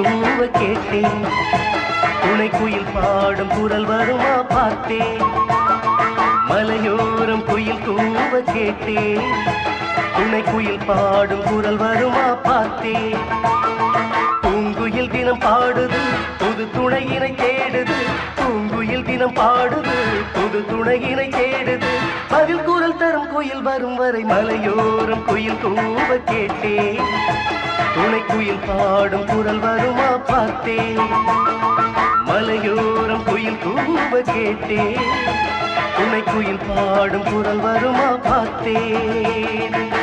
கூவ கேட்டேன். துணை குயில் பாடும் குரல் வருமா பார்த்தேன். மலையோரம் குயில் கூவ கேட்டேன். துணை குயில் பாடும் குரல் வருமா பார்த்தேன். பூங்குயில் தினம் பாடுது புது துணையினை தேடுது. பூங்குயில் தினம் பாடுது புது துணையினை தேடுது. பதில் குரல் தரும் குயில் வரும் வரை மலையோரம் குயில் கூவ கேட்டேன். துணை குயில் பாடும் குரல் வருமா பார்த்தேன். மலையோரம் குயில் கூவ கேட்டேன். துணை குயில் பாடும் குரல் வருமா பார்த்தேன்.